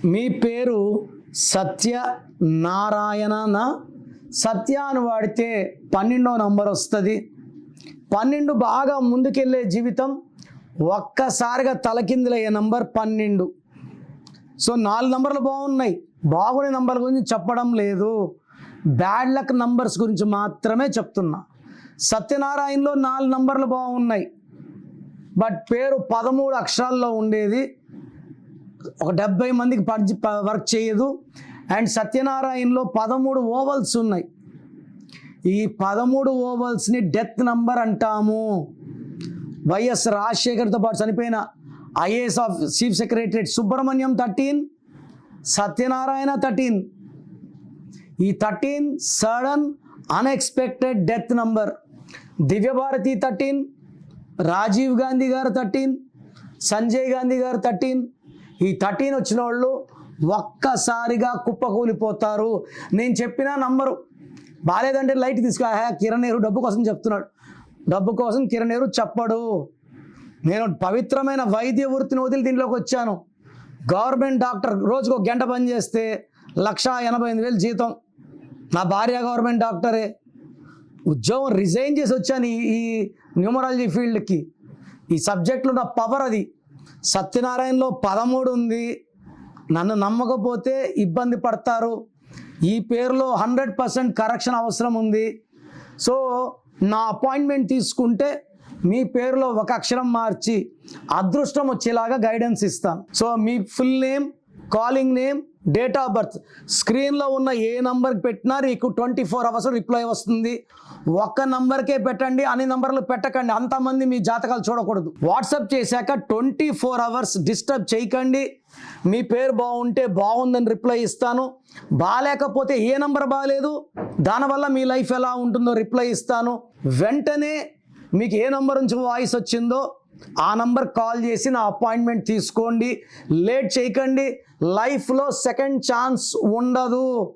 మీ పేరు సత్యనారాయణ. సత్య అని వాడితే 12వ నంబర్ వస్తుంది. 12 బాగా ముందుకెళ్ళే జీవితం, ఒక్కసారిగా తలకిందులయ్యే నంబర్ 12. సో 4 నంబర్లు బాగున్నాయి. బాగునే నంబర్ల గురించి చెప్పడం లేదు, బ్యాడ్ లక్ నంబర్స్ గురించి మాత్రమే చెప్తున్నా. సత్యనారాయణలో 4 నంబర్లు బాగున్నాయి, బట్ పేరు 13 అక్షరాల్లో ఉండేది. ఒక 70 మందికి వర్క్ చేయదు. అండ్ సత్యనారాయణలో 13 ఓవల్స్ ఉన్నాయి. ఈ 13 ఓవల్స్ని డెత్ నంబర్ అంటాము. వైఎస్ రాజశేఖర్తో పాటు చనిపోయిన IAS of chief secretary Subrahmanyam 13, Satyanarayana 13. ఈ 13 sudden unexpected death number. Divyabharati 13, Rajiv Gandhi గారు 13, సంజయ్ గాంధీ గారు 13. ఈ 13 వచ్చిన వాళ్ళు ఒక్కసారిగా కుప్పకూలిపోతారు. నేను చెప్పిన నంబరు బాగాలేదంటే లైట్ తీసుకో, కిరణ్ నెహ్రూ డబ్బు కోసం చెప్తున్నాడు. డబ్బు కోసం కిరణ్ నెహ్రూ చెప్పడు. నేను పవిత్రమైన వైద్య వృత్తిని వదిలి దీంట్లోకి వచ్చాను. గవర్నమెంట్ డాక్టర్ రోజుకు 1 గంట పని చేస్తే 1,88,000 జీతం. నా భార్య గవర్నమెంట్ డాక్టరే. ఉద్యోగం రిజైన్ చేసి వచ్చాను ఈ న్యూమరాలజీ ఫీల్డ్కి. ఈ సబ్జెక్ట్లో నా పవర్ అది. సత్యనారాయణలో 13 ఉంది. నన్ను నమ్మకపోతే ఇబ్బంది పడతారు. ఈ పేరులో 100% కరెక్షన్ అవసరం ఉంది. సో నా అపాయింట్మెంట్ తీసుకుంటే మీ పేరులో ఒక అక్షరం మార్చి అదృష్టం వచ్చేలాగా గైడెన్స్ ఇస్తాను. So me full name, calling name, date of birth స్క్రీన్లో ఉన్న ఏ నంబర్కి పెట్టినా నీకు 24 అవర్స్ రిప్లై వస్తుంది. ఒక్క నంబర్కే పెట్టండి, అన్ని నంబర్లు పెట్టకండి. అంతమంది మీ జాతకాలు చూడకూడదు. వాట్సాప్ చేశాక 24 అవర్స్ డిస్టర్బ్ చేయకండి. మీ పేరు బాగుంటే బాగుందని రిప్లై ఇస్తాను. బాగాలేకపోతే ఏ నంబర్ బాగాలేదు, దానివల్ల మీ లైఫ్ ఎలా ఉంటుందో రిప్లై ఇస్తాను. వెంటనే మీకు ఏ నంబర్ నుంచి వాయిస్ వచ్చిందో ఆ నంబర్ కాల్ చేసి నా అపాయింట్మెంట్ తీసుకోండి. లేట్ చేయకండి. లైఫ్లో సెకండ్ ఛాన్స్ ఉండదు.